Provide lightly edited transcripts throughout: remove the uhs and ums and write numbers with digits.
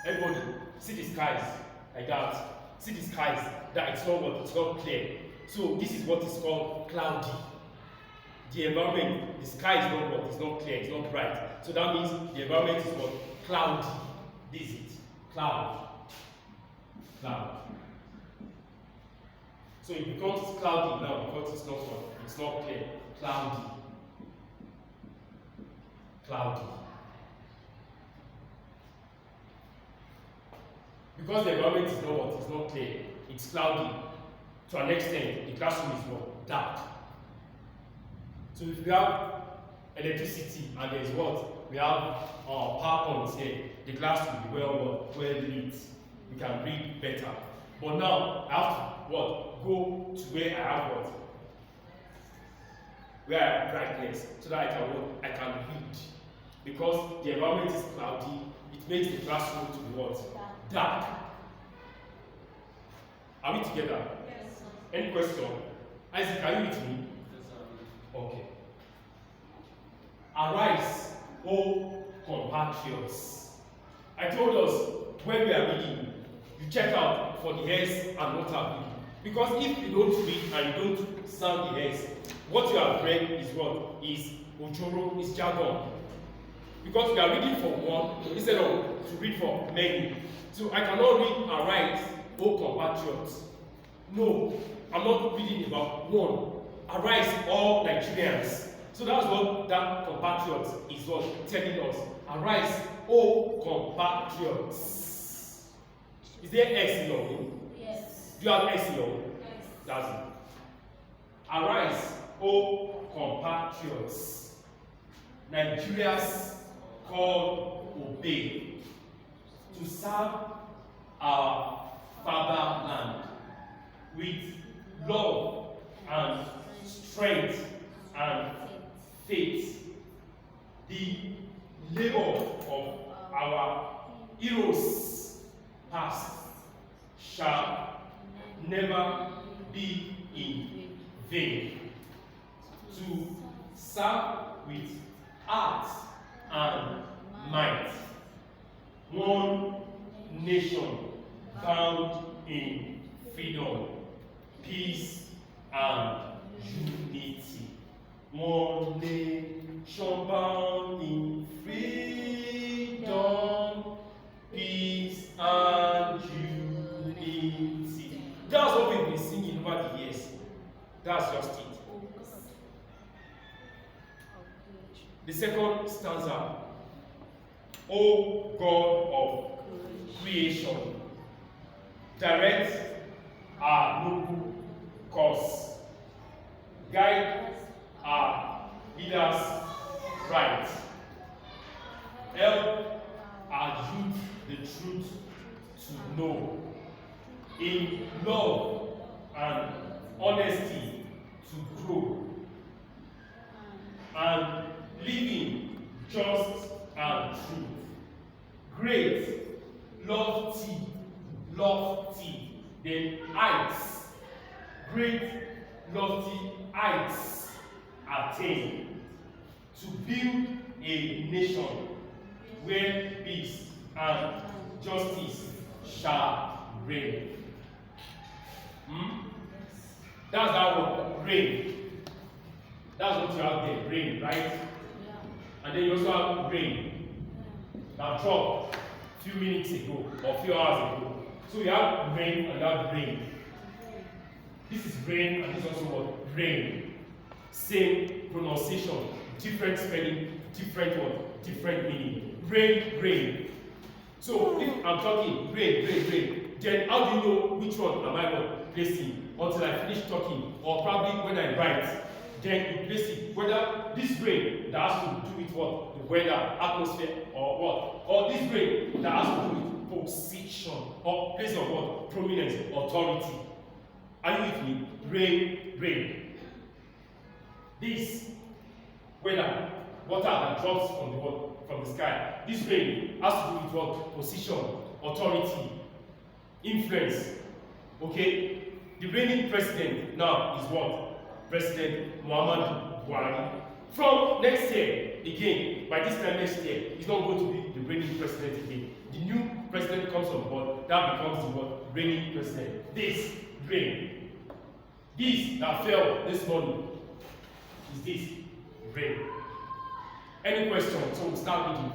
Everybody, see the skies like that. See the skies that it's not what? It's not clear. So this is what is called cloudy. The environment, the sky is not what? It's not clear, it's not bright. So that means the environment is what? Cloudy. This is it. Cloud. Cloud. So it becomes cloudy now because it's not what? It's not clear. Cloudy. Cloudy. Because the environment is not what? It's not clear. It's cloudy. To an extent, the classroom is what? Dark. So if we have electricity and there is what? We have power points here. The class will be well lit. We can read better. But now I have to what? Go to where I have what? Where I have brightness, so that I can what? I can read. Because the environment is cloudy, it makes the classroom to be what? Dark. Are we together? Yes. Any question? Isaac, are you with me? Okay. Arise, O compatriots. I told us when we are reading, you check out for the hairs and what are reading. Because if you don't read and you don't sound the hairs, what you have read is what? Is ojoro, is jargon. Because we are reading for one instead of to read for many. So I cannot read arise, O compatriots. No, I'm not reading about one. Arise, all Nigerians. So that's what that compatriots is what telling us. Arise, O compatriots. Is there S in your name? Yes. Do you have S in your name? Yes. That's it. Arise, O compatriots. Nigerians called obey to serve our fatherland with love and strength and faith. The labor of our heroes past shall never be in vain. To serve with heart and might, one nation bound in freedom, peace and unity. One nation bound in freedom, peace and unity. That's what we've been singing over the years. That's just it. The second stanza. O God of creation, direct our noble course, guide our leaders right, help our youth the truth to know, in love and honesty to grow, and living just and truth. Great, lofty, then heights. Great, lofty heights attain. To build a nation where peace and justice shall reign. That's that word, reign. That's what you have there, reign, right? Yeah. And then you also have rain. That dropped a few minutes ago or a few hours ago. So you have rain and you have rain. This is rain and this is also what? Rain. Same pronunciation, different spelling, different word, different meaning. Rain, rain. So if I'm talking rain, then how do you know which one am I placing until I finish talking? Or probably when I write, then you place it. Whether this rain that has to do with what? The weather, atmosphere, or what? Or this rain that has to do with position, or place of what? Prominence, authority. Are you with me? Rain. This weather, water that drops from the sky. This rain has to do with what? Position, authority, influence. Okay? The reigning president now is what? President Muhammadu Buhari. From next year, again, by this time next year, he's not going to be the reigning president again. The new president that becomes the word raining president. This rain. This that fell this morning is this rain. Any question? So we'll start reading.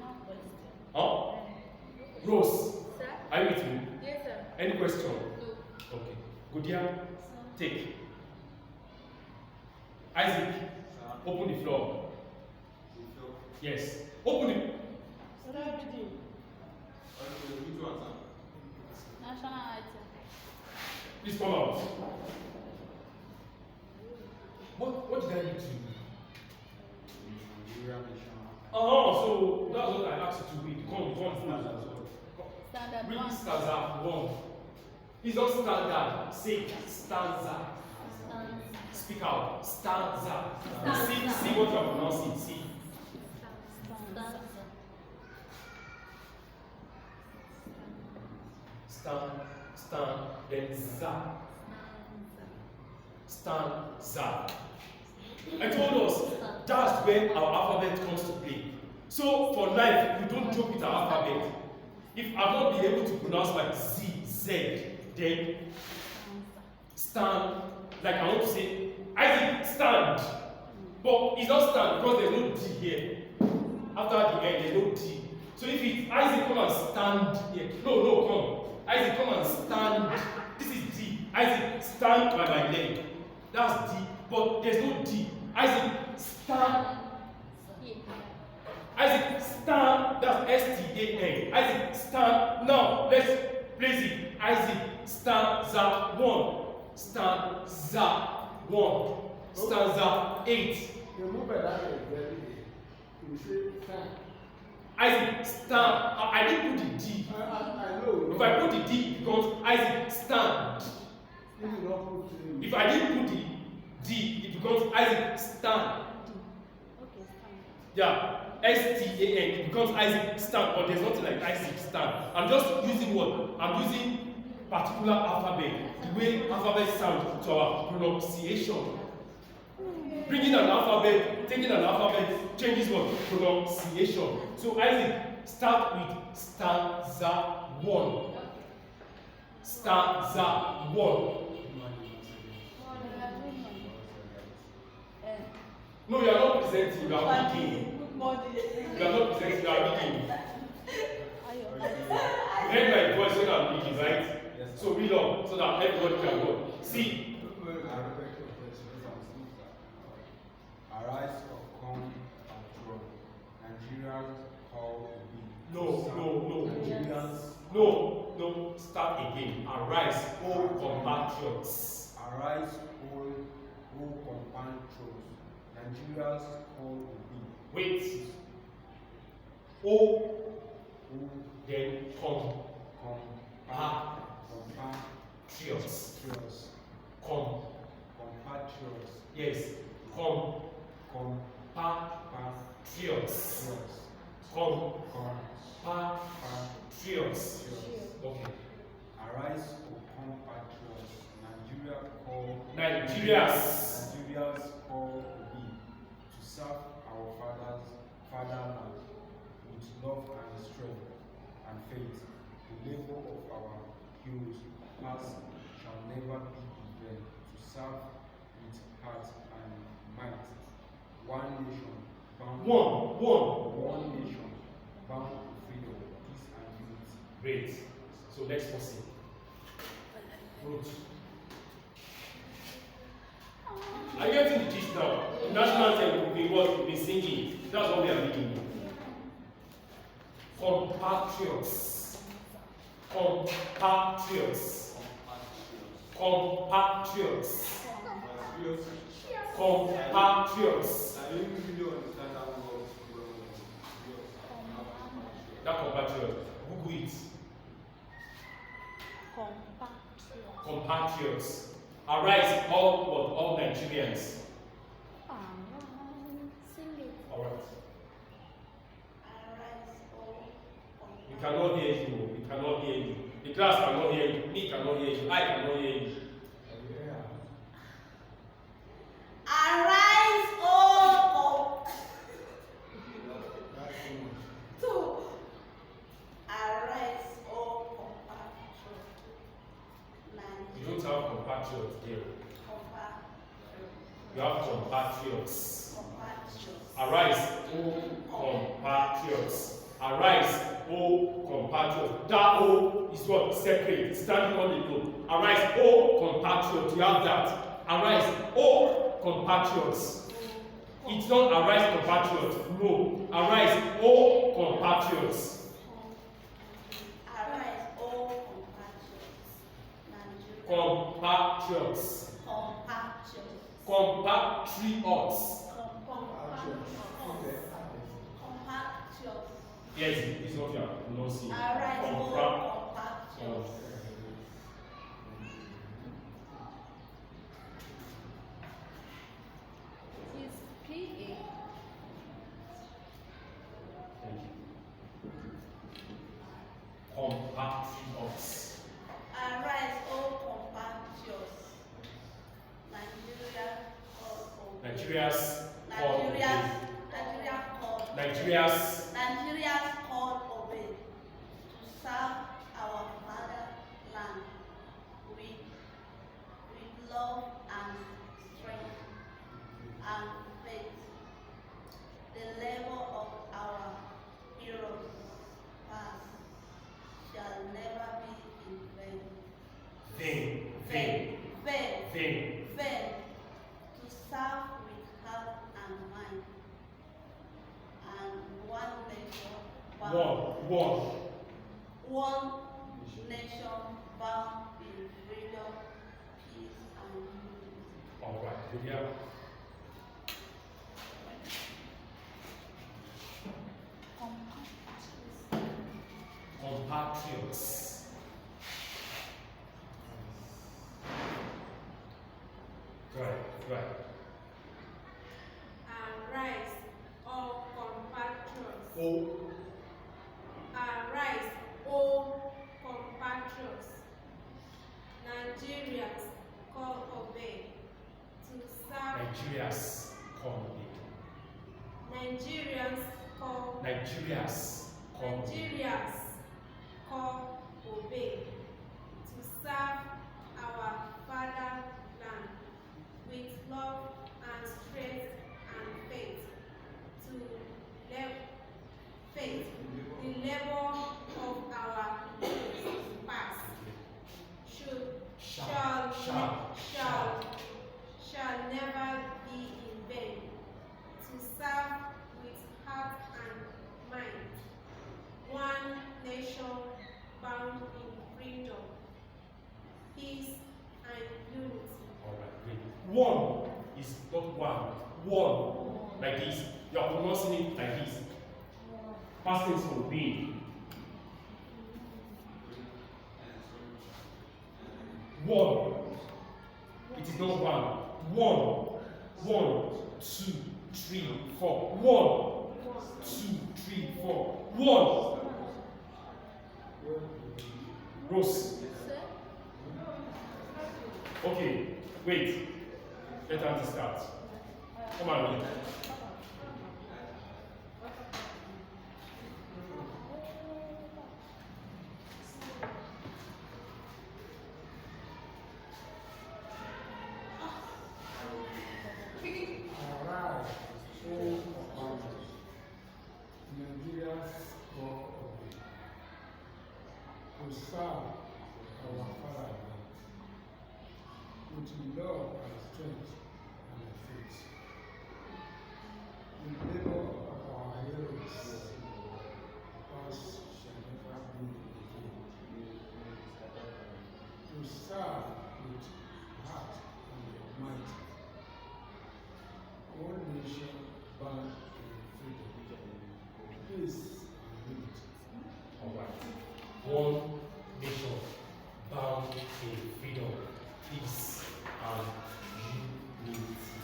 No question. Huh? Rose, Sir? are you with me? Yes, sir. Any question? No. Okay. Godia, take. Isaac, open the floor. Yes. Open it. National item. Please come out. What did I do to you? So that's what I asked you to read. Come. Standard Read one. stanza 1. It's not standard. Say stanza. Speak out. Stanza. See what you are pronouncing. See. Stan, then za. Stanza. I told us that's where our alphabet comes to play. So for life, we don't joke with our alphabet. If I've not been able to pronounce my Z, then stand, like I want to say, Isaac, stand. But it's not stand because there's no D here. After the N, there's no D. So if it's Isaac, come and stand here. No, come. Isaac, come and stand. This is D. Isaac, stand by my leg. That's D. But there's no D. Isaac, stand. Isaac, stand. That's S-T-A-N. Isaac, stand. Now, let's place it. Isaac, stanza 1. Stanza 1. Stanza 8. You move it out of the you say stand. Isaac, stand. I didn't put the D. I know. If I put the D, it becomes Isaac, stand. If you don't put the If I didn't put the D, it becomes Isaac, stand. Okay, stand. Yeah, S-T-A-N, it becomes Isaac, stand, but there's nothing like Isaac, stand. I'm just using what? I'm using particular alphabet, the way alphabet sounds to our pronunciation. Bringing an alphabet, taking an alphabet, changes what? Pronunciation. So Isaac, start with stanza 1. Stanza 1. No, you are not presenting, you are reading. You are not presenting, you are reading. You heard my voice when I'm reading, right? Yes. So read on, so that everybody can go. See. Arise or come and draw. Nigerians call the No, start again. Arise, O compatriots. Arise, O compatriots. Nigerians call the Wait. O, then compatriots. Compatriots. Yes. Compatriots. Compatriots. Okay. Arise, O compatriots. Nigerians call we to serve our fatherland with love and strength and faith. The labor of our heroes past shall never be in vain. To serve with heart and might. One nation bound one nation bound to freedom, peace and unity. Great. So next person. Ruth. Are you getting the gist now? The national anthem will be what we'll be singing. That's what we are reading. Compatriots. Compatriots. Compatriots. Compatriots. That compatriot. Google it. Compatriots. Arise, all Nigerians. Sing it. All right. We cannot hear you. We cannot hear you. The class cannot hear you. Me cannot hear you. I cannot hear you. Arise, O compatriots there. You have compatriots. Arise, O compatriots. Arise, O compatriots. That O is what? Separate, standing on the road. Arise, O compatriots. You have that. Arise, O compatriots. It's not arise, compatriots. No. Arise, O compatriots. Arise, O compatriots. Compatriots. Compatriots. Compatriots. Compatriots. Yes, this is what you are pronouncing. Arise, O compatriots. It is PA. Thank you. Compatriots. Arise, O compatriots. Nigeria call obey. Nigeria's call obey. Nigeria's call obey. To serve our fatherland with love and strength and faith. The labor of our heroes past shall never be in vain. Vain. To serve with heart and mind, and one nation bound. One nation bound in freedom, peace, and unity. All right, Lydia. Compatriots. Right. Arise, O compatriots. O. Arise, O compatriots. Nigerians call obey. To serve. Nigeria's call obey. Nigerians call. Nigeria's call obey. Nigerians call obey. To serve our fatherland with love and strength and faith. The labor of our past shall never be in vain. To serve with heart and mind, one nation bound in freedom, peace, and unity. All right, great. One is not one. One, like this. You are pronouncing it like this. Past tense for being. One. It is not one. One. 1, 2, 3, 4. 1, 2, 3, 4. 1. Rose. Okay, wait. Let us start. Come on. Arise, O compatriots. Nigeria's call obey. To serve our fatherland with love and strength and faith. The labor of our heroes past shall never be again. To serve with heart and might. One nation bound in freedom, peace, and unity. All right. One nation bound in freedom, peace, and unity.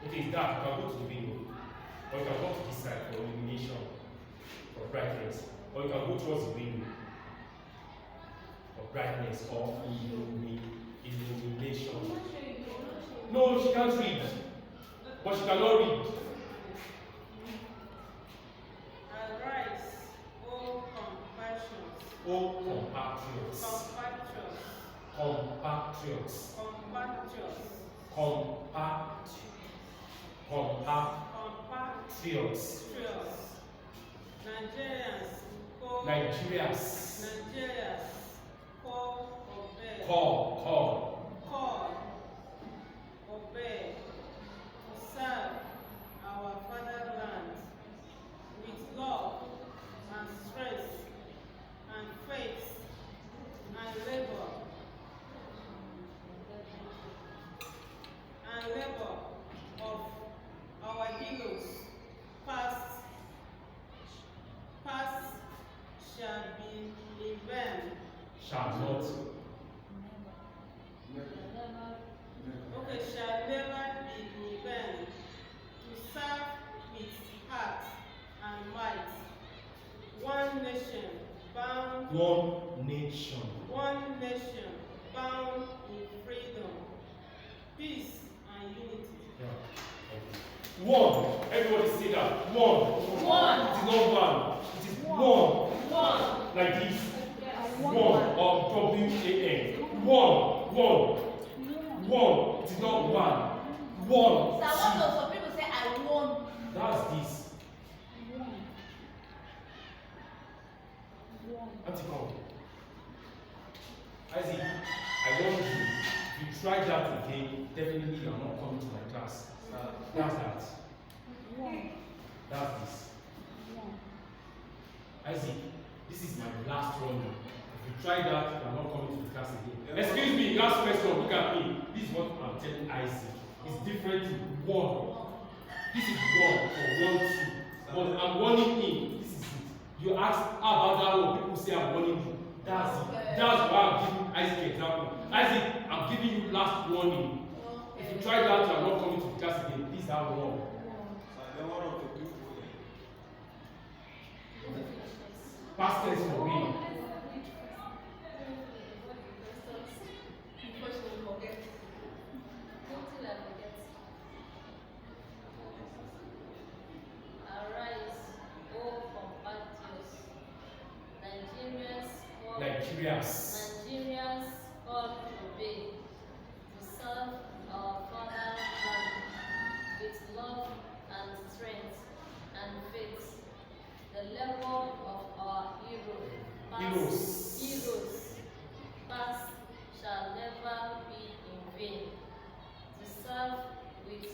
Okay, that you can go to the window, or you can go to this side for illumination, for brightness, or you can go towards the window for brightness or illumination. No, she can't read, but she cannot read. Arise, O compatriots. O compatriots. Compatriots. Compatriots. Compatriots. Nigerians. Nigerians. Nigerians. Call, obey. Call. Call, obey. To serve our fatherland with love and strength and faith and labor of our heroes past shall be in vain. Shall not. Okay, shall never be in vain. To serve with heart and might. One nation bound. One nation. One nation bound in freedom, peace and unity. Yeah. Okay. One. Everybody say that. One. One. It is not one. It is one. One. Like this. One. Or W-A-N. One. It is not one. One. So what does some people say I won? That's this. Auntie, come. Isaac, I warn you. If you try that again, definitely you are not coming to my class. That's that. That's this. Isaac, this is my last warning. If you try that, you are not coming to the class again. Excuse me, last question. Look at me. This is what I'm telling Isaac. It's different to one. This is one for 1, 2. But I'm warning him. This is it. You ask how about that one, people say I'm warning you. That's it. That's why I'm giving Isaac an example. Isaac, I'm giving you last warning. If you try that, you are not coming to the class again. Please have one. Past tense for me. Nigerians call to obey, to serve our fatherland with love and strength and faith. The labor of our heroes past shall never be in vain. To serve with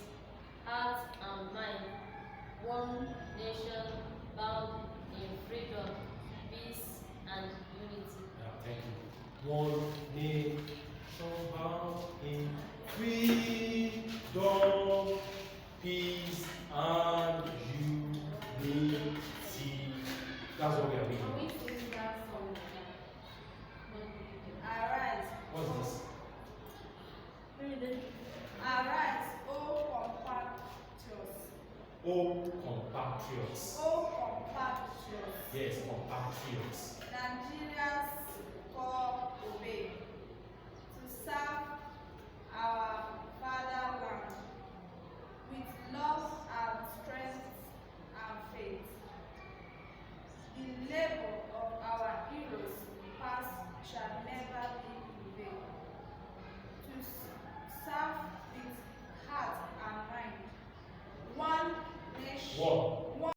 heart and mind, one nation bound in freedom, peace and unity. Thank you. One nation bound in freedom, peace, and unity. That's what we are doing. Arise. What's this? Arise, O compatriots. Oh, compatriots. O compatriots. Yes, compatriots. Nigerians call obey to serve our fatherland with love and strength and faith. The labor of our heroes past shall never be in vain. To serve with heart and mind. One nation. One.